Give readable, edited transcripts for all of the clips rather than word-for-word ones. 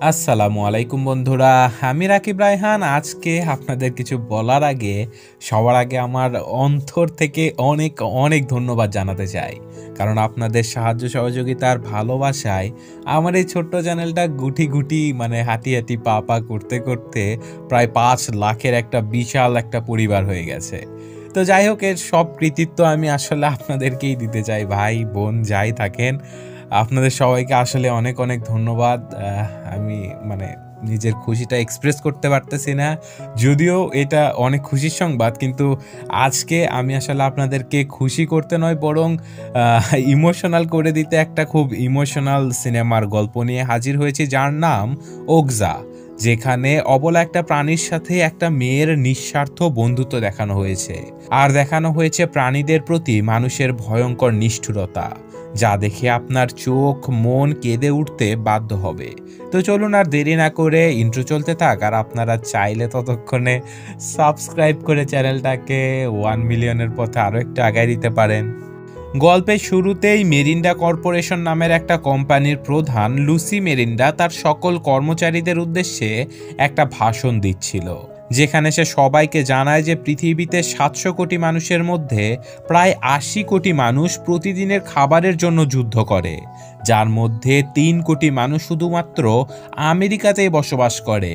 আসসালামু আলাইকুম বন্ধুরা, আমি রাকিব রায়হান। আজকে আপনাদের কিছু বলার আগে সবার আগে আমার অন্তর থেকে অনেক অনেক ধন্যবাদ জানাতে চাই। কারণ আপনাদের সাহায্য সহযোগিতার ভালোবাসায় আমার এই ছোট্ট চ্যানেলটা গুটি গুটি হাঁটি হাঁটি পা পা করতে করতে প্রায় ৫ লাখের একটা বিশাল একটা পরিবার হয়ে গেছে। তো যাই হোক, এর সব কৃতিত্ব আমি আসলে আপনাদেরকেই দিতে চাই। ভাই বোন যাই থাকেন, আপনাদের সবাইকে আসলে অনেক অনেক ধন্যবাদ। আমি নিজের খুশিটা এক্সপ্রেস করতে পারতেছি না, যদিও এটা অনেক খুশির সংবাদ, কিন্তু আজকে আমি আসলে আপনাদেরকে খুশি করতে নয়, বরং ইমোশনাল করে দিতে একটা খুব ইমোশনাল সিনেমার গল্প নিয়ে হাজির হয়েছি, যার নাম ওকজা। যেখানে অবলা একটা প্রাণীর সাথে একটা মেয়ের নিঃস্বার্থ বন্ধুত্ব দেখানো হয়েছে, আর দেখানো হয়েছে প্রাণীদের প্রতি মানুষের ভয়ঙ্কর নিষ্ঠুরতা, যা দেখে আপনার চোখ মন কেঁদে উঠতে বাধ্য হবে। তো চলুন আর দেরি না করে ইন্ট্রো চলতে থাক, আর আপনারা চাইলে ততক্ষণে সাবস্ক্রাইব করে চ্যানেলটাকে 1 মিলিয়নের পথে আরও একটু আগায় দিতে পারেন। গল্পের শুরুতেই মেরিন্ডা কর্পোরেশন নামের একটা কোম্পানির প্রধান লুসি মেরিন্ডা তার সকল কর্মচারীদের উদ্দেশ্যে একটা ভাষণ দিচ্ছিল, যেখানে সে সবাইকে জানায় যে পৃথিবীতে ৭০০ কোটি মানুষের মধ্যে প্রায় ৮০ কোটি মানুষ প্রতিদিনের খাবারের জন্য যুদ্ধ করে, যার মধ্যে ৩ কোটি মানুষ শুধুমাত্র আমেরিকাতেই বসবাস করে।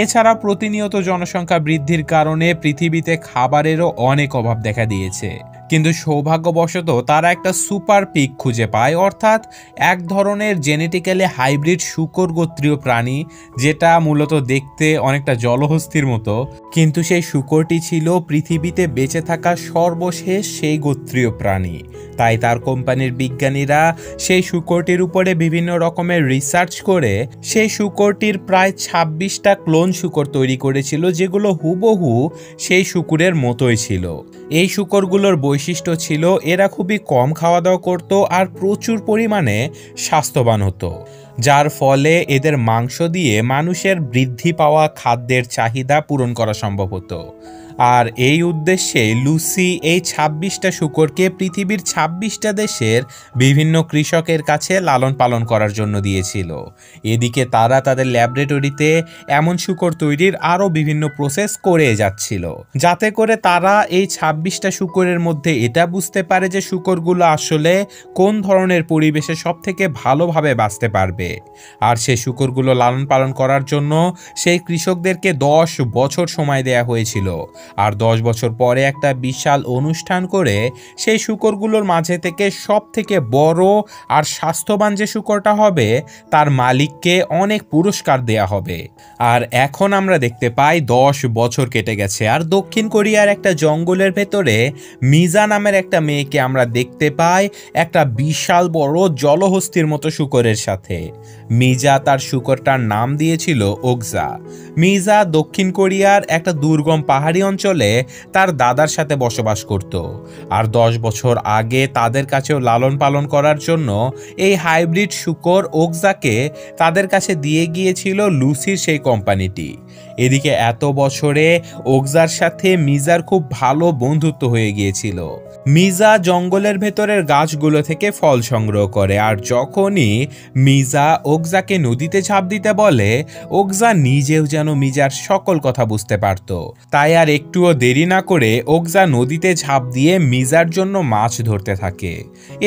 এছাড়া প্রতিনিয়ত জনসংখ্যা বৃদ্ধির কারণে পৃথিবীতে খাবারেরও অনেক অভাব দেখা দিয়েছে। কিন্তু সৌভাগ্যবশত তারা একটা সুপার পিগ খুঁজে পায়, অর্থাৎ এক ধরনের জেনেটিক্যালি হাইব্রিড শূকর গোত্রীয় প্রাণী, যেটা মূলত দেখতে অনেকটা জলহস্তির মতো, কিন্তু সেই শূকরটি ছিল পৃথিবীতে বেঁচে থাকা সর্বশেষ সেই গোত্রীয় প্রাণী। তাই তার কোম্পানির বিজ্ঞানীরা সেই শূকরটির উপরে বিভিন্ন রকমের রিসার্চ করে সেই শূকরটির প্রায় ২৬টা ক্লোন শূকর তৈরি করেছিল, যেগুলো হুবহু সেই শূকরের মতোই ছিল। এই শূকরগুলোর বৈশিষ্ট্য ছিল এরা খুবই কম খাওয়া দাওয়া করত আর প্রচুর পরিমাণে স্বাস্থ্যবান হতো, যার ফলে এদের মাংস দিয়ে মানুষের বৃদ্ধি পাওয়া খাদ্যের চাহিদা পূরণ করা সম্ভব হতো। আর এই উদ্দেশ্যে লুসি এই ২৬টা শূকরকে পৃথিবীর ২৬টা দেশের বিভিন্ন কৃষকের কাছে লালন পালন করার জন্য দিয়েছিল। এদিকে তারা তাদের ল্যাবরেটরিতে এমন শূকর তৈরির আরও বিভিন্ন প্রসেস করে যাচ্ছিল, যাতে করে তারা এই ২৬টা শূকরের মধ্যে এটা বুঝতে পারে যে শূকরগুলো আসলে কোন ধরনের পরিবেশে সব থেকে ভালোভাবে বাঁচতে পারবে। আর সেই শূকরগুলো লালন পালন করার জন্য সেই কৃষকদেরকে ১০ বছর সময় দেয়া হয়েছিল। আর ১০ বছর পরে একটা বিশাল অনুষ্ঠান করে সেই শূকরগুলোর মাঝে থেকে সব থেকে বড় আর স্বাস্থ্যবান যে শূকরটা হবে তার মালিককে অনেক পুরস্কার দেয়া হবে। আর এখন আমরা দেখতে পাই ১০ বছর কেটে গেছে, আর দক্ষিণ কোরিয়ার একটা জঙ্গলের ভেতরে মিজা নামের একটা মেয়েকে আমরা দেখতে পাই একটা বিশাল বড় জলহস্তির মতো শূকরের সাথে। মিজা তার শূকরটার নাম দিয়েছিল ওকজা। মিজা দক্ষিণ কোরিয়ার একটা দুর্গম পাহাড়ি অঞ্চলে তার দাদার সাথে বসবাস করত, আর ১০ বছর আগে তাদের কাছেও লালন পালন করার জন্য এই হাইব্রিড শূকর ওকজাকে তাদের কাছে দিয়ে গিয়েছিল লুসির সেই কোম্পানিটি। এদিকে এত বছরে ওকজার সাথে মিজার খুব ভালো বন্ধুত্ব হয়ে গিয়েছিল। মিজা জঙ্গলের ভেতরের গাছগুলো থেকে ফল সংগ্রহ করে, আর যখনই মিজা ওকজাকে নদীতে ঝাঁপ দিতে বলে, ওকজা নিজেও যেন মিজার সকল কথা বুঝতে পারত। তাই আর একটুও দেরি না করে ওকজা নদীতে ঝাঁপ দিয়ে মিজার জন্য মাছ ধরতে থাকে।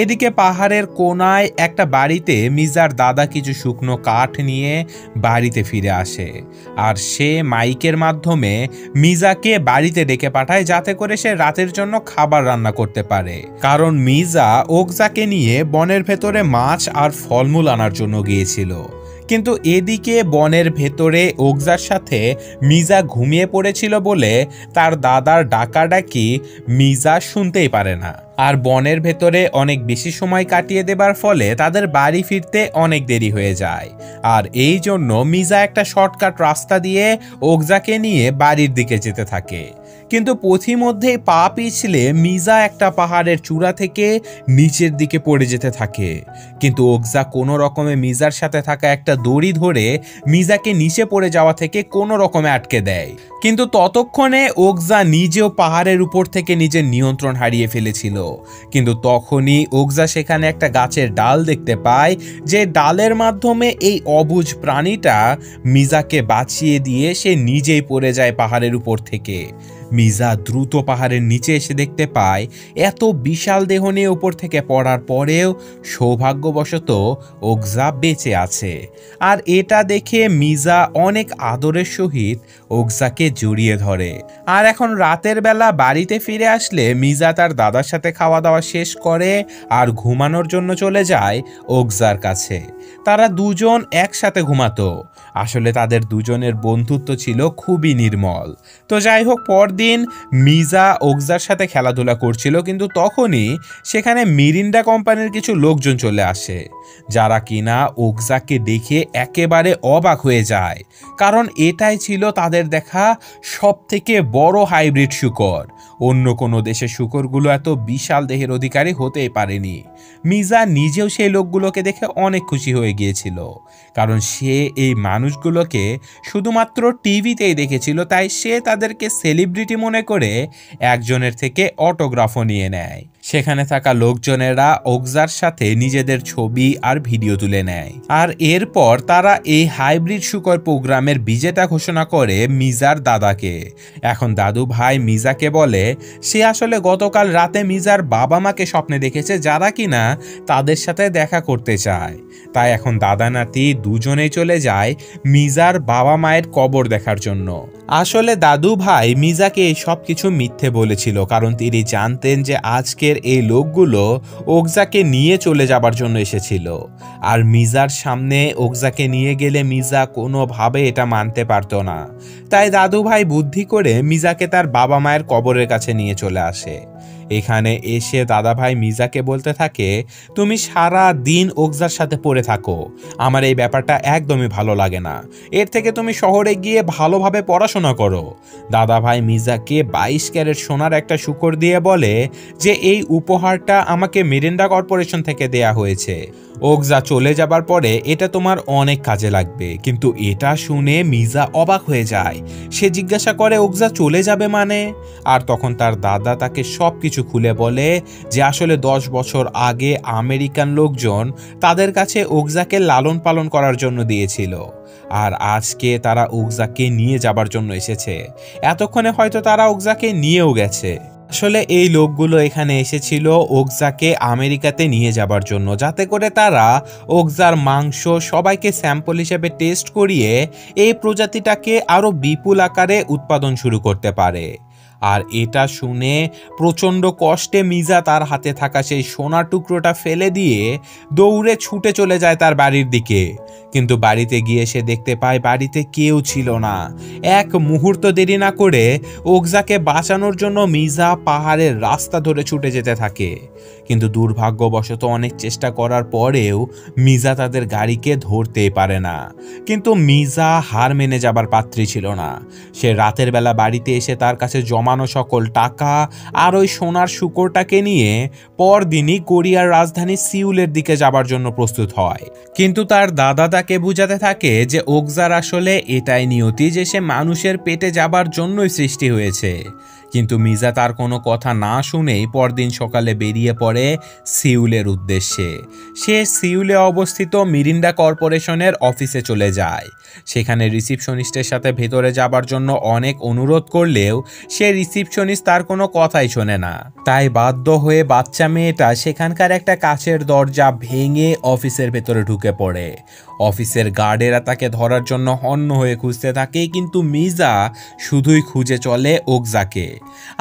এদিকে পাহাড়ের কোনায় একটা বাড়িতে মিজার দাদা কিছু শুকনো কাঠ নিয়ে বাড়িতে ফিরে আসে, আর সে মাইকের মাধ্যমে মিজাকে বাড়িতে ডেকে পাঠায়, যাতে করে সে রাতের জন্য খাবার রান্না করতে পারে। কারণ মিজা ওকজাকে নিয়ে বনের ভেতরে মাছ আর ফলমূল আনার জন্য গিয়েছিল। কিন্তু এদিকে বনের ভেতরে ওকজার সাথে মিজা ঘুমিয়ে পড়েছিল বলে তার দাদার ডাকাডাকি মিজা শুনতেই পারে না। আর বনের ভেতরে অনেক বেশি সময় কাটিয়ে দেবার ফলে তাদের বাড়ি ফিরতে অনেক দেরি হয়ে যায়। আর এই জন্য মিজা একটা শর্টকাট রাস্তা দিয়ে ওকজাকে নিয়ে বাড়ির দিকে যেতে থাকে। কিন্তু পথিমধ্যেই পা পিছলে মিজা একটা পাহাড়ের চূড়া থেকে নিচের দিকে পড়ে যেতে থাকে। কিন্তু ওকজা কোনো রকমে মিজার সাথে থাকা একটা দড়ি ধরে মিজাকে নিচে পড়ে যাওয়া থেকে কোনো রকমে আটকে দেয়। কিন্তু ততক্ষণে ওকজা নিজেও পাহাড়ের উপর থেকে নিজের নিয়ন্ত্রণ হারিয়ে ফেলেছিল। কিন্তু তখনই ওকজা সেখানে একটা গাছের ডাল দেখতে পায়, যে ডালের মাধ্যমে এই অবুঝ প্রাণীটা মিজাকে বাঁচিয়ে দিয়ে সে নিজেই পড়ে যায় পাহাড়ের উপর থেকে। মিজা দ্রুত পাহাড়ের নিচে এসে দেখতে পায় এত বিশাল দেহ নিয়ে উপর থেকে পড়ার পরেও সৌভাগ্যবশত ওকজা বেঁচে আছে। আর এটা দেখে মিজা অনেক আদরের সহিত ওকজাকে জড়িয়ে ধরে। আর এখন রাতের বেলা বাড়িতে ফিরে আসলে মিজা তার দাদার সাথে খাওয়া দাওয়া শেষ করে আর ঘুমানোর জন্য চলে যায় ওকজার কাছে। তারা দুজন একসাথে ঘুমাতো। আসলে তাদের দুজনের বন্ধুত্ব ছিল খুবই নির্মল। তো যাই হোক, পরদিন মিজা ওকজার সাথে খেলাধুলা করছিল, কিন্তু তখনই সেখানে মিরিন্ডা কোম্পানির কিছু লোকজন চলে আসে, যারা কিনা ওকজাকে দেখে একেবারে অবাক হয়ে যায়, কারণ এটাই ছিল তাদের দেখা সব থেকে বড় হাইব্রিড শূকর। অন্য কোনো দেশের শূকরগুলো এত বিশাল দেহের অধিকারী হতেই পারেনি। মিজা নিজেও সেই লোকগুলোকে দেখে অনেক খুশি হয়ে গিয়েছিল, কারণ সে এই মানুষগুলোকে শুধুমাত্র টিভিতেই দেখেছিল, তাই সে তাদেরকে সেলিব্রিটি মনে করে একজনের থেকে অটোগ্রাফও নিয়ে নেয়। সেখানে থাকা লোকজনেরা ওকজার সাথে নিজেদের ছবি আর ভিডিও তুলে নেয়। আর এরপর তারা এই হাইব্রিড শূকর প্রোগ্রামের বিজেতা ঘোষণা করে মিজার দাদাকে। এখন দাদু ভাই মিজাকে বলে সে আসলে গতকাল রাতে মিজার বাবা মাকে স্বপ্নে দেখেছে, যারা কিনা তাদের সাথে দেখা করতে চায়। তাই এখন দাদা নাতি দুজনেই চলে যায় মিজার বাবা মায়ের কবর দেখার জন্য। আসলে দাদু ভাই মিজাকে এই সব কিছু মিথ্যে বলেছিল, কারণ তিনি জানতেন যে আজকের এই লোকগুলো ওকজাকে নিয়ে চলে যাবার জন্য এসেছিল। আর মিজার সামনে ওকজাকে নিয়ে গেলে মিজা কোনোভাবে এটা মানতে পারতো না। তাই দাদু ভাই বুদ্ধি করে মিজাকে তার বাবা মায়ের কবরের কাছে নিয়ে চলে আসে। এখানে এসে দাদাভাই মিজাকে বলতে থাকে, তুমি সারা দিন ওকজার সাথে পড়ে থাকো, আমার এই ব্যাপারটা একদমই ভালো লাগে না, এর থেকে তুমি শহরে গিয়ে ভালোভাবে পড়াশোনা করো। দাদাভাই মিজাকে 22 ক্যারেট সোনার একটা শূকর দিয়ে বলে যে এই উপহারটা আমাকে মিরিন্ডা কর্পোরেশন থেকে দেয়া হয়েছে, ওকজা চলে যাবার পরে এটা তোমার অনেক কাজে লাগবে। কিন্তু এটা শুনে মিজা অবাক হয়ে যায়। সে জিজ্ঞাসা করে ওকজা চলে যাবে মানে? আর তখন তার দাদা তাকে সব কিছু খুলে বলে যে আসলে 10 বছর আগে আমেরিকান লোকজন তাদের কাছে ওকজাকে লালন পালন করার জন্য দিয়েছিল, আর আজকে তারা ওকজাকে নিয়ে যাবার জন্য এসেছে। এতক্ষণে হয়তো তারা ওকজাকে নিয়েও গেছে। আসলে এই লোকগুলো এখানে এসেছিল ওকজাকে আমেরিকাতে নিয়ে যাবার জন্য, যাতে করে তারা ওকজার মাংস সবাইকে স্যাম্পল হিসেবে টেস্ট করিয়ে এই প্রজাতিটাকে আরও বিপুল আকারে উৎপাদন শুরু করতে পারে। আর এটা শুনে প্রচণ্ড কষ্টে মিজা তার হাতে থাকা সেই সোনার টুকরোটা ফেলে দিয়ে দৌড়ে ছুটে চলে যায় তার বাড়ির দিকে। কিন্তু বাড়িতে গিয়ে সে দেখতে পায় বাড়িতে কেউ ছিল না। এক মুহূর্ত দেরি না করে ওকজাকে বাঁচানোর জন্য মিজা পাহাড়ের রাস্তা ধরে ছুটে যেতে থাকে। কিন্তু দুর্ভাগ্যবশত অনেক চেষ্টা করার পরেও মিজা তাদের গাড়িকে ধরতেই পারে না। কিন্তু মিজা হার মেনে যাবার পাত্রী ছিল না। সে রাতের বেলা বাড়িতে এসে তার কাছে জমানো সকল টাকা আর ওই সোনার শূকরটাকে নিয়ে পরদিনই কোরিয়ার রাজধানী সিউলের দিকে যাবার জন্য প্রস্তুত হয়। কিন্তু তার দাদা তাকে বুঝাতে থাকে যে ওকজার আসলে এটাই নিয়তি যে সে মানুষের পেটে যাবার জন্যই সৃষ্টি হয়েছে। কিন্তু মিজা তার কোনো কথা না শুনেই পরদিন সকালে বেরিয়ে পড়ে সিউলের উদ্দেশ্যে। সে সিউলে অবস্থিত মিরিন্ডা কর্পোরেশনের অফিসে চলে যায়। সেখানে রিসিপশনিস্টের সাথে ভেতরে যাবার জন্য অনেক অনুরোধ করলেও সে রিসিপশনিস্ট তার কোনো কথাই শোনে না। তাই বাধ্য হয়ে বাচ্চা মেয়েটা সেখানকার একটা কাচের দরজা ভেঙে অফিসের ভেতরে ঢুকে পড়ে। অফিসের গার্ডেরা তাকে ধরার জন্য হন্য হয়ে খুঁজতে থাকে, কিন্তু মিজা শুধুই খুঁজে চলে ওকজাকে।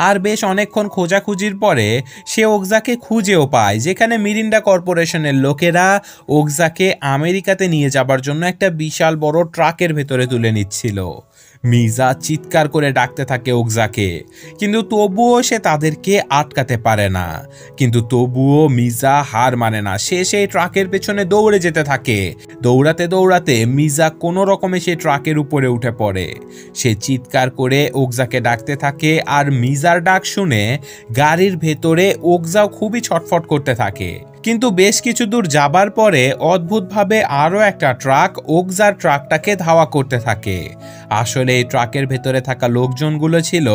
আর বেশ অনেকক্ষণ খোঁজাখুঁজির পরে সে ওকজাকে খুঁজেও পায়, যেখানে মিরিন্ডা কর্পোরেশনের লোকেরা ওকজাকে আমেরিকাতে নিয়ে যাবার জন্য একটা বিশাল বড় ট্রাকের ভেতরে তুলে নিচ্ছিল। মিজা চিৎকার করে ডাকতে থাকে ওকজাকে, কিন্তু তবুও সে তাদেরকে আটকাতে পারে না। কিন্তু তবুও মিজা হার মানে না। সে সেই ট্রাকের পেছনে দৌড়ে যেতে থাকে। দৌড়াতে দৌড়াতে মিজা কোনো রকমে সেই ট্রাকের উপরে উঠে পড়ে। সে চিৎকার করে ওকজাকে ডাকতে থাকে, আর মিজার ডাক শুনে গাড়ির ভেতরে ওকজাও খুবই ছটফট করতে থাকে। কিন্তু বেশ কিছু দূর যাবার পরে অদ্ভুতভাবে আরও একটা ট্রাক ওকজার ট্রাকটাকে ধাওয়া করতে থাকে। আসলে এই ট্রাকের ভেতরে থাকা লোকজনগুলো ছিল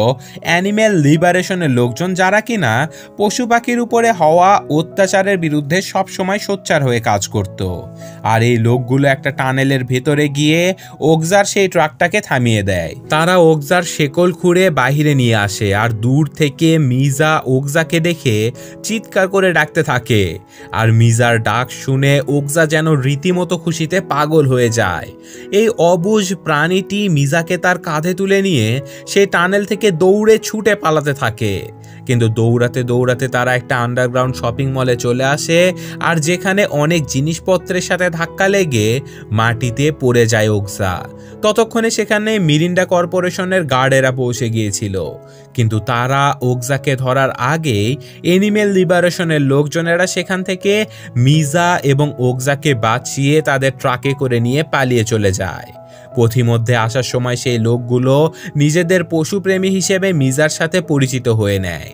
অ্যানিম্যাল লিবারেশনের লোকজন, যারা কিনা পশু পাখির উপরে হওয়া অত্যাচারের বিরুদ্ধে সবসময় সোচ্চার হয়ে কাজ করত। আর এই লোকগুলো একটা টানেলের ভেতরে গিয়ে ওকজার সেই ট্রাকটাকে থামিয়ে দেয়। তারা ওকজার শেকল খুঁড়ে বাহিরে নিয়ে আসে আর দূর থেকে মিজা ওকজাকে দেখে চিৎকার করে ডাকতে থাকে। আর মিজার ডাক শুনে ওকজা যেন রীতিমতো খুশিতে পাগল হয়ে যায়। এই অবুঝ প্রাণীটি মিজাকে তার কাঁধে তুলে নিয়ে সেই টানেল থেকে দৌড়ে ছুটে পালাতে থাকে। কিন্তু দৌড়াতে দৌড়াতে তারা একটা আন্ডারগ্রাউন্ড শপিং মলে চলে আসে, আর যেখানে অনেক জিনিসপত্রের সাথে ধাক্কা লেগে মাটিতে পড়ে যায় ওকজা। ততক্ষণে সেখানে মিরিন্ডা কর্পোরেশনের গার্ডেরা পৌঁছে গিয়েছিল, কিন্তু তারা ওকজাকে ধরার আগেই অ্যানিম্যাল লিবারেশনের লোকজনেরা সেখান থেকে মিজা এবং ওকজাকে বাঁচিয়ে তাদের ট্রাকে করে নিয়ে পালিয়ে চলে যায়। পথিমধ্যে আসার সময় সেই লোকগুলো নিজেদের পশুপ্রেমী হিসেবে মিজার সাথে পরিচিত হয়ে নেয়।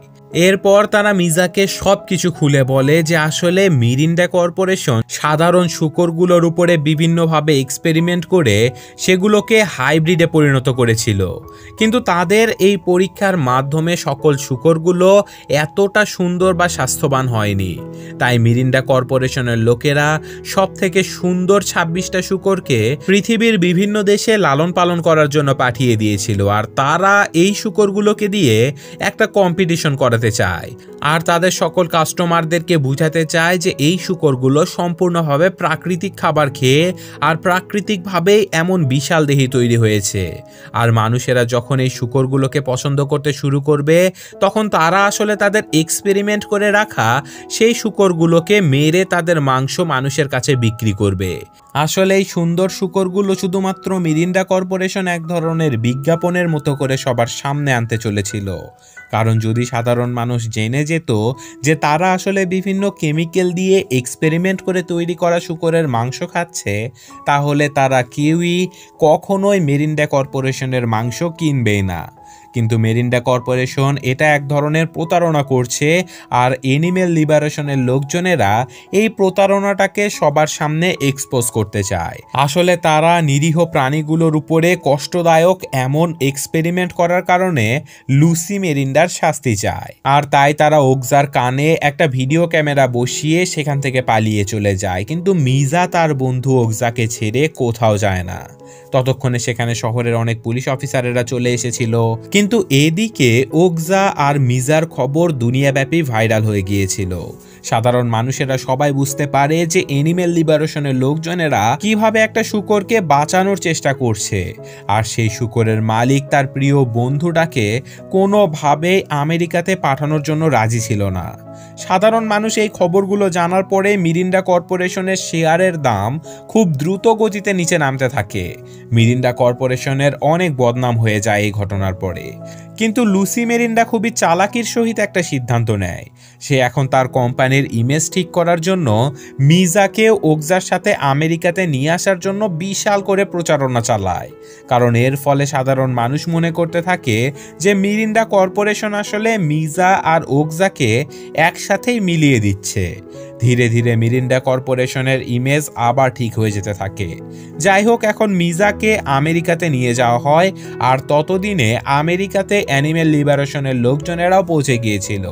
এরপর তারা মিজাকে সবকিছু খুলে বলে যে আসলে মিরিন্ডা কর্পোরেশন সাধারণ শূকরগুলোর উপরে বিভিন্নভাবে এক্সপেরিমেন্ট করে সেগুলোকে হাইব্রিডে পরিণত করেছিল, কিন্তু তাদের এই পরীক্ষার মাধ্যমে সকল শূকরগুলো এতটা সুন্দর বা স্বাস্থ্যবান হয়নি। তাই মিরিন্ডা কর্পোরেশনের লোকেরা সব থেকে সুন্দর 26টা শূকরকে পৃথিবীর বিভিন্ন দেশে লালন পালন করার জন্য পাঠিয়ে দিয়েছিল, আর তারা এই শূকরগুলোকে দিয়ে একটা কম্পিটিশন করাতে চায় আর তাদের সকল কাস্টমারদেরকে বুঝাতে চায় যে এই শূকরগুলো সম্পূর্ণভাবে প্রাকৃতিক খাবার খেয়ে আর প্রাকৃতিকভাবেই এমন বিশাল দেহি তৈরি হয়েছে। আর মানুষেরা যখন এই শূকরগুলোকে পছন্দ করতে শুরু করবে, তখন তারা আসলে তাদের এক্সপেরিমেন্ট করে রাখা সেই শূকরগুলোকে মেরে তাদের মাংস মানুষের কাছে বিক্রি করবে। আসলে এই সুন্দর শূকরগুলো শুধুমাত্র মিরিন্ডা কর্পোরেশন এক ধরনের বিজ্ঞাপনের মতো করে সবার সামনে আনতে চলেছিল, কারণ যদি সাধারণ মানুষ জেনে যেত যে তারা আসলে বিভিন্ন কেমিক্যাল দিয়ে এক্সপেরিমেন্ট করে তৈরি করা শূকরের মাংস খাচ্ছে, তাহলে তারা কেউই কখনোই মিরিন্ডা কর্পোরেশনের মাংস কিনবেই না। কিন্তু মিরিন্ডা কর্পোরেশন এটা এক ধরনের প্রতারণা করছে, আর অ্যানিম্যাল লিবারেশনের লোকজনেরা এই প্রতারণাটাকে সবার সামনে এক্সপোজ করতে চায়। আসলে তারা নিরীহ প্রাণীগুলোর উপরে কষ্টদায়ক এমন এক্সপেরিমেন্ট করার কারণে লুসি মেরিন্ডার শাস্তি চায়, আর তাই তারা ওকজার কানে একটা ভিডিও ক্যামেরা বসিয়ে সেখান থেকে পালিয়ে চলে যায়। কিন্তু মিজা তার বন্ধু ওকজাকে ছেড়ে কোথাও যায় না। ততক্ষণে সেখানে শহরের অনেক পুলিশ অফিসারেরা চলে এসেছিল, কিন্তু এদিকে ওকজা আর মিজার খবর দুনিয়াব্যাপী ভাইরাল হয়ে গিয়েছিল। সাধারণ মানুষেরা সবাই বুঝতে পারে যে অ্যানিম্যাল লিবারেশনের লোকজনেরা কিভাবে একটা শূকরকে বাঁচানোর চেষ্টা করছে, আর সেই শূকরের মালিক তার প্রিয় বন্ধুটাকে কোনোভাবেই আমেরিকাতে পাঠানোর জন্য রাজি ছিল না। সাধারণ মানুষ এই খবরগুলো জানার পরে মিরিন্ডা কর্পোরেশনের শেয়ারের দাম খুব দ্রুত গতিতে নিচে নামতে থাকে। মিরিন্ডা কর্পোরেশনের অনেক বদনাম হয়ে যায় এই ঘটনার পরে। কিন্তু লুসি মেরিন্ডা খুবই চালাকির সহিত একটা সিদ্ধান্ত নেয়। সে এখন তার কোম্পানির ইমেজ ঠিক করার জন্য মিজাকে ওকজার সাথে আমেরিকাতে নিয়ে আসার জন্য বিশাল করে প্রচারণা চালায়, কারণ এর ফলে সাধারণ মানুষ মনে করতে থাকে যে মিরিন্ডা কর্পোরেশন আসলে মিজা আর ওকজাকে একসাথেই মিলিয়ে দিচ্ছে। ধীরে ধীরে মিরিন্ডা কর্পোরেশনের ইমেজ আবার ঠিক হয়ে যেতে থাকে। যাই হোক, এখন মিজাকে আমেরিকাতে নিয়ে যাওয়া হয়, আর ততদিনে আমেরিকাতে অ্যানিম্যাল লিবারেশনের লোকজনেরাও পৌঁছে গিয়েছিল।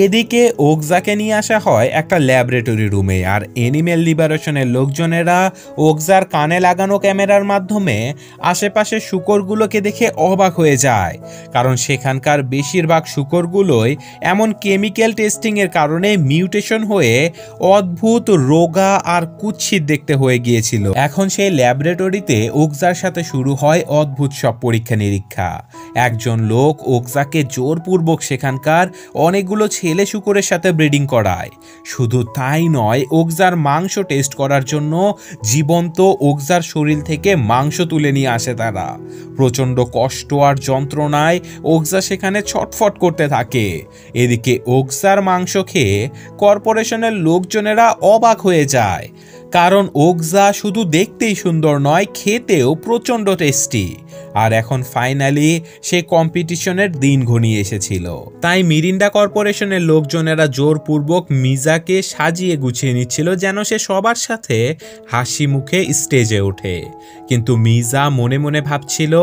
এদিকে ওকজাকে নিয়ে আসা হয় একটা ল্যাবরেটরি রুমে, আর অ্যানিম্যাল লিবারেশনের লোকজনেরা ওকজার কানে লাগানো ক্যামেরার মাধ্যমে আশেপাশের শূকরগুলোকে দেখে অবাক হয়ে যায়, কারণ সেখানকার বেশিরভাগ শূকরগুলোই এমন কেমিক্যাল টেস্টিংয়ের কারণে মিউটেশন হয়ে অদ্ভুত রোগা আর কুৎসিত দেখতে হয়ে গিয়েছিল। এখন সেই ল্যাবরেটরিতে ওকজার সাথে শুরু হয় অদ্ভুত সব পরীক্ষা নিরীক্ষা। একজন লোক ওকজাকে জোরপূর্বক সেখানকার অনেকগুলো ছেলে শূকরের সাথে ব্রিডিং করায়। শুধু তাই নয়, ওকজার মাংস টেস্ট করার জন্য জীবন্ত ওকজার শরীর থেকে মাংস তুলে নিয়ে আসে তারা। প্রচণ্ড কষ্ট আর যন্ত্রণায় ওকজা সেখানে ছটফট করতে থাকে। এদিকে ওকজার মাংস খেয়ে কর্পোরেশনের লোকজনেরা অবাক হয়ে যায়, কারণ ওকজা শুধু দেখতেই সুন্দর নয়, খেতেও প্রচণ্ড টেস্টি। আর এখন ফাইনালি সেই কম্পিটিশনের দিন ঘনিয়ে এসেছিল। তাই মিরিন্ডা কর্পোরেশনের লোকজনেরা জোরপূর্বক মিজাকে সাজিয়ে গুছিয়ে নিচ্ছিল যেন সে সবার সাথে হাসি মুখে স্টেজে ওঠে। কিন্তু মিজা মনে মনে ভাবছিল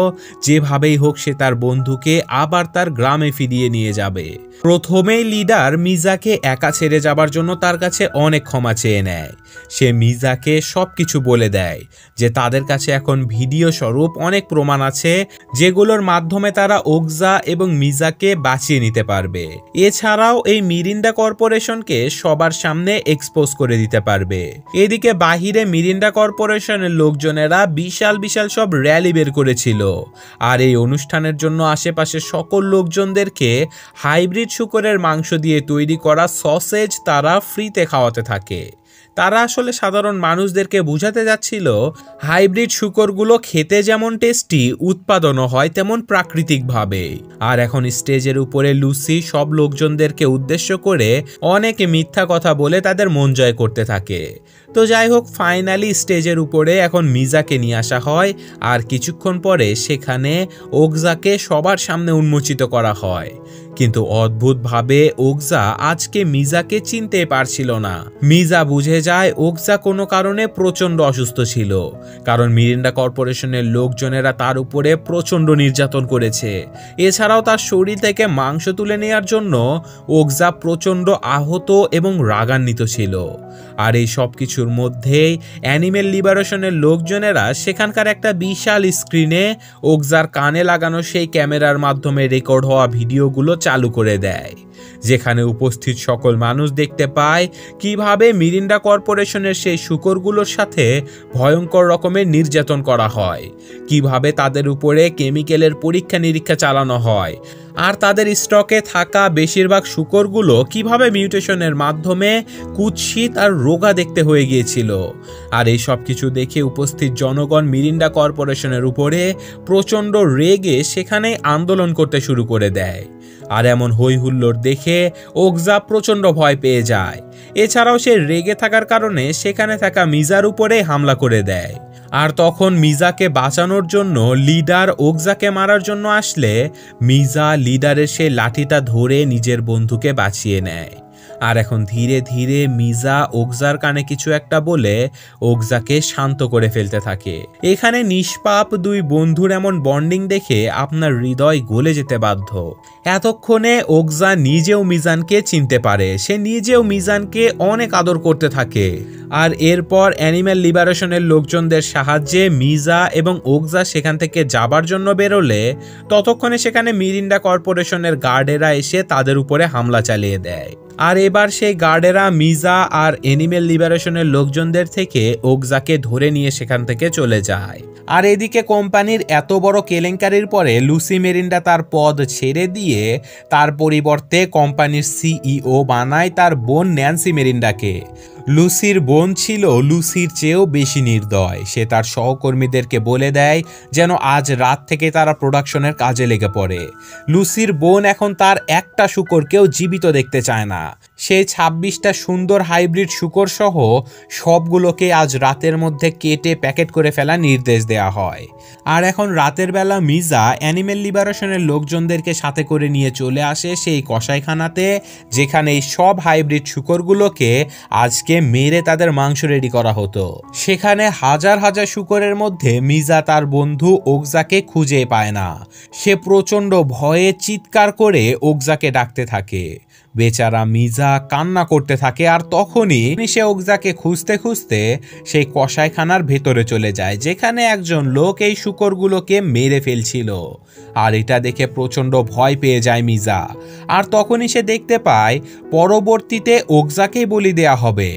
যেভাবেই হোক সে তার বন্ধুকে আবার তার গ্রামে ফিরিয়ে নিয়ে যাবে। প্রথমেই লিডার মিজাকে একা ছেড়ে যাবার জন্য তার কাছে অনেক ক্ষমা চেয়ে নেয়। সে মিজাকে সবকিছু বলে দেয় যে তাদের কাছে এখন ভিডিও স্বরূপ অনেক প্রমাণ আছে যেগুলোর মাধ্যমে তারা ওকজা এবং মিজাকে বাঁচিয়ে নিতে পারবে। এছাড়াও এই মিরিন্ডা কর্পোরেশনকে সবার সামনে এক্সপোজ করে দিতে পারবে। এদিকে বাহিরে মিরিন্ডা কর্পোরেশনের লোকজনেরা বিশাল বিশাল সব র্যালি বের করেছিল। আর এই অনুষ্ঠানের জন্য আশেপাশে সকল লোকজনদেরকে হাইব্রিড শূকরের মাংস দিয়ে তৈরি করা সসেজ তারা ফ্রিতে খাওয়াতে থাকে। তারা আসলে সাধারণ মানুষদেরকে বোঝাতে যাচ্ছিল হাইব্রিড শূকরগুলো খেতে যেমন টেস্টি, উৎপাদনও হয় তেমন প্রাকৃতিকভাবে। আর এখন স্টেজের উপরে লুসি সব লোকজনদেরকে উদ্দেশ্য করে অনেক মিথ্যা কথা বলে তাদের মন জয় করতে থাকে। তো যাই হোক, ফাইনালি স্টেজের উপরে এখন মিজাকে নিয়ে আসা হয় আর কিছুক্ষণ পরে সেখানে ওকজাকে সবার সামনে উন্মোচিত করা হয়। কিন্তু অদ্ভুতভাবে ওকজা আজকে মিজাকে চিনতে পারছিল না। মিজা বুঝে যায় ওকজা কোনো কারণে প্রচন্ড অসুস্থ ছিল, কারণ মিরিন্ডা কর্পোরেশনের লোকজনেরা তার উপরে প্রচন্ড নির্যাতন করেছে। এছাড়াও তার শরীর থেকে মাংস তুলে নেওয়ার জন্য ওকজা প্রচন্ড আহত এবং রাগান্বিত ছিল। আর এই সব কিছুর মধ্যেই অ্যানিমেল লিবারেশনের লোকজনেরা সেখানকার একটা বিশাল স্ক্রিনে ওকজার কানে লাগানো সেই ক্যামেরার মাধ্যমে রেকর্ড হওয়া ভিডিওগুলো চালু করে দেয়, যেখানে উপস্থিত সকল মানুষ দেখতে পায় কিভাবে মিরিন্ডা কর্পোরেশনের সেই শূকরগুলোর সাথে ভয়ঙ্কর রকমের নির্যাতন করা হয়, কিভাবে তাদের উপরে কেমিক্যালের পরীক্ষা নিরীক্ষা চালানো হয়, আর তাদের স্টকে থাকা বেশিরভাগ শূকরগুলো কিভাবে মিউটেশনের মাধ্যমে কুৎসিত আর রোগা দেখতে হয়ে গিয়েছিল। আর এই সব কিছু দেখে উপস্থিত জনগণ মিরিন্ডা কর্পোরেশনের উপরে প্রচণ্ড রেগে সেখানে আন্দোলন করতে শুরু করে দেয়। আর এমন হই হুল্লোড় দেখে ওকজা প্রচণ্ড ভয় পেয়ে যায়। এছাড়াও সে রেগে থাকার কারণে সেখানে থাকা মিজার উপরে হামলা করে দেয়। আর তখন মিজাকে বাঁচানোর জন্য লিডার ওকজাকে মারার জন্য আসলে মিজা লিডারের সেই লাঠিটা ধরে নিজের বন্ধুকে বাঁচিয়ে নেয়। আর এখন ধীরে ধীরে মিজা ওকজার কানে কিছু একটা বলে ওকজাকে শান্ত করে ফেলতে থাকে। এখানে নিষ্পাপ দুই বন্ধুর এমন বন্ডিং দেখে আপনার হৃদয় গলে যেতে বাধ্য। এতক্ষণে ওকজা নিজেও মিজানকে চিনতে পারে, সে নিজেও মিজানকে অনেক আদর করতে থাকে। আর এরপর অ্যানিম্যাল লিবারেশনের লোকজনদের সাহায্যে মিজা এবং ওকজা সেখান থেকে যাবার জন্য বেরোলে ততক্ষণে সেখানে মিরিন্ডা কর্পোরেশনের গার্ডেরা এসে তাদের উপরে হামলা চালিয়ে দেয়। আর এবার সেই গার্ডেরা মিজা আর অ্যানিমেল লিবারেশনের লোকজনদের থেকে ওকজাকে ধরে নিয়ে সেখান থেকে চলে যায়। আর এদিকে কোম্পানির এত বড় কেলেঙ্কারির পরে লুসি মেরিন্ডা তার পদ ছেড়ে দিয়ে তার পরিবর্তে কোম্পানির সিইও বানায় তার বোন ন্যান্সি মেরিন্ডাকে। লুসির বোন ছিল লুসির চেয়েও বেশি নির্দয়। সে তার সহকর্মীদেরকে বলে দেয় যেন আজ রাত থেকে তারা প্রোডাকশনের কাজে লেগে পড়ে। লুসির বোন এখন তার একটা শূকরকেও জীবিত দেখতে চায় না। সে 26টা সুন্দর হাইব্রিড শূকর সহ সবগুলোকে আজ রাতের মধ্যে কেটে প্যাকেট করে ফেলার নির্দেশ দেওয়া হয়। আর এখন রাতের বেলা মিজা অ্যানিমেল লিবারেশনের লোকজনদেরকে সাথে করে নিয়ে চলে আসে সেই কসাইখানাতে, যেখানে এই সব হাইব্রিড শূকরগুলোকে আজকে মেরে তাদের মাংস রেডি করা হতো। সেখানে হাজার হাজার শূকরের মধ্যে মিজা তার বন্ধু ওকজাকে খুঁজে পায় না। সে প্রচন্ড ভয়ে চিৎকার করে ওকজাকে ডাকতে থাকে। বেচারা মিজা কান্না করতে থাকে। আর তখনই সে ওকজাকে খুঁজতে খুঁজতে সেই কসাইখানার ভেতরে চলে যায়, যেখানে একজন লোক এই শূকরগুলোকে মেরে ফেলছিল। আর এটা দেখে প্রচন্ড ভয় পেয়ে যায় মিজা। আর তখনই সে দেখতে পায় পরবর্তীতে ওকজাকেই বলি দেয়া হবে।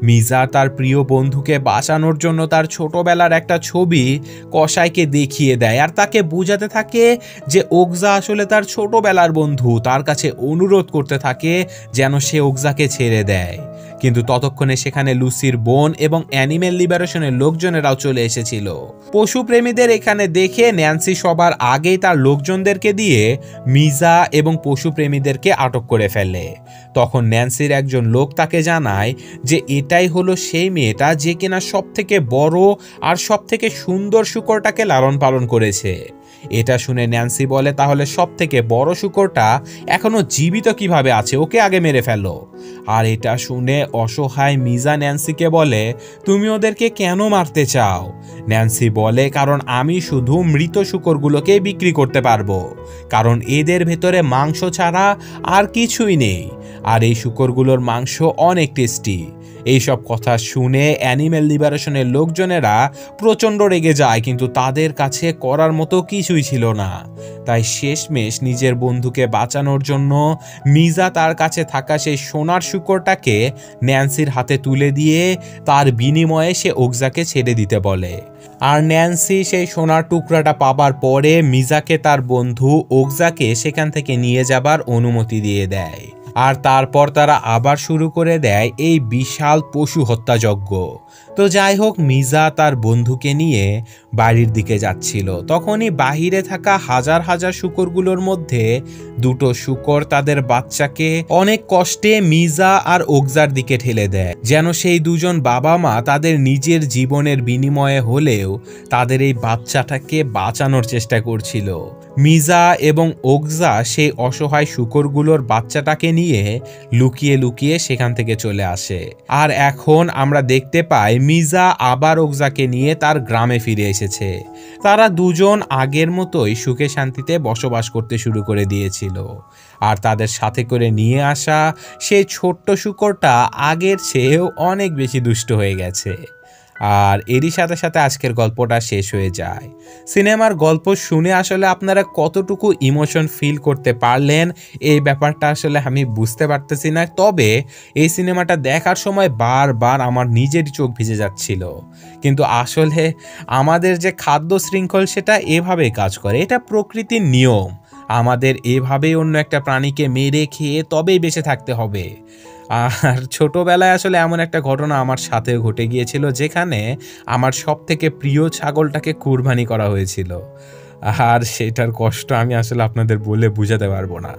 মিজা তার প্রিয় বন্ধুকে বাঁচানোর জন্য তার ছোটবেলার একটা ছবি কসাইকে দেখিয়ে দেয় আর তাকে বোঝাতে থাকে যে ওকজা আসলে তার ছোটবেলার বন্ধু। তার কাছে অনুরোধ করতে থাকে যেন সে ওকজাকে ছেড়ে দেয়। কিন্তু ততক্ষণে সেখানে লুসির বোন এবং অ্যানিমেল লিবারেশনের লোকজনেরাও চলে এসেছিল। পশু প্রেমীদের এখানে দেখে ন্যান্সি সবার আগেই তার লোকজনদেরকে দিয়ে মিজা এবং পশু প্রেমীদেরকে আটক করে ফেলে। তখন ন্যান্সির একজন লোক তাকে জানায় যে এটাই হলো সেই মেয়েটা যে কিনা সব থেকে বড় আর সব থেকে সুন্দর শূকরটাকে লালন পালন করেছে। এটা শুনে ন্যান্সি বলে, তাহলে সব থেকে বড় শূকরটা এখনো জীবিত কিভাবে আছে, ওকে আগে মেরে ফেলো। আর এটা শুনে অসহায় মিজা ন্যান্সিকে বলে, তুমি ওদেরকে কেন মারতে চাও? ন্যান্সি বলে, কারণ আমি শুধু মৃত শূকরগুলোকে বিক্রি করতে পারবো, কারণ এদের ভেতরে মাংস ছাড়া আর কিছুই নেই, আর এই শূকরগুলোর মাংস অনেক টেস্টি। এইসব কথা শুনে অ্যানিমেল লিবারেশনের লোকজনেরা প্রচণ্ড রেগে যায়, কিন্তু তাদের কাছে করার মতো কিছুই ছিল না। তাই শেষমেশ নিজের বন্ধুকে বাঁচানোর জন্য মিজা তার কাছে থাকা সেই সোনার শূকরটাকে ন্যান্সির হাতে তুলে দিয়ে তার বিনিময়ে সে ওকজাকে ছেড়ে দিতে বলে। আর ন্যান্সি সেই সোনার টুকরাটা পাবার পরে মিজাকে তার বন্ধু ওকজাকে সেখান থেকে নিয়ে যাবার অনুমতি দিয়ে দেয়। আর তারপর তারা আবার শুরু করে দেয় এই বিশাল পশু হত্যাযজ্ঞ। তো যাই হোক, মিজা তার বন্ধুকে নিয়ে বাড়ির দিকে যাচ্ছিল, তখনই বাহিরে থাকা হাজার হাজার শূকরগুলোর মধ্যে দুটো শূকর তাদের বাচ্চাকে অনেক কষ্টে মিজা আর ওকজার দিকে ঠেলে দেয়, যেন সেই দুজন বাবা মা তাদের নিজের জীবনের বিনিময়ে হলেও তাদের এই বাচ্চাটাকে বাঁচানোর চেষ্টা করছিল। মিজা এবং ওকজা সেই অসহায় শূকরগুলোর বাচ্চাটাকে নিয়ে লুকিয়ে লুকিয়ে সেখান থেকে চলে আসে। আর এখন আমরা দেখতে পাই মিজা আবার ওকজাকে নিয়ে তার গ্রামে ফিরে এসেছে। তারা দুজন আগের মতোই সুখে শান্তিতে বসবাস করতে শুরু করে দিয়েছিল। আর তাদের সাথে করে নিয়ে আসা সেই ছোট্ট শূকরটা আগের চেয়েও অনেক বেশি দুষ্ট হয়ে গেছে। আর এরই সাথে সাথে আজকের গল্পটা শেষ হয়ে যায়। সিনেমার গল্প শুনে আসলে আপনারা কতটুকু ইমোশন ফিল করতে পারলেন এই ব্যাপারটা আসলে আমি বুঝতে পারতেছি না, তবে এই সিনেমাটা দেখার সময় বারবার আমার নিজের চোখ ভিজে যাচ্ছিল। কিন্তু আসলে আমাদের যে খাদ্য শৃঙ্খল সেটা এভাবেই কাজ করে, এটা প্রকৃতির নিয়ম। আমাদের এভাবেই অন্য একটা প্রাণীকে মেরে খেয়ে তবেই বেঁচে থাকতে হবে। আর ছোটবেলায় আসলে এমন একটা ঘটনা আমার সাথেও ঘটে গিয়েছিল, যেখানে আমার সব থেকে প্রিয় ছাগলটাকে কুরবানি করা হয়েছিল। আর সেটার কষ্ট আমি আসলে আপনাদের বলে বোঝাতে পারবো না।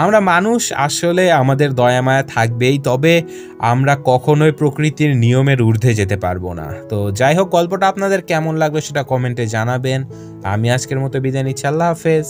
আমরা মানুষ আসলে আমাদের দয়া মায়া থাকবেই, তবে আমরা কখনোই প্রকৃতির নিয়মের ঊর্ধ্বে যেতে পারবো না। তো যাই হোক, গল্পটা আপনাদের কেমন লাগলো সেটা কমেন্টে জানাবেন। আমি আজকের মতো বিদায় নিচ্ছি, আল্লাহ হাফেজ।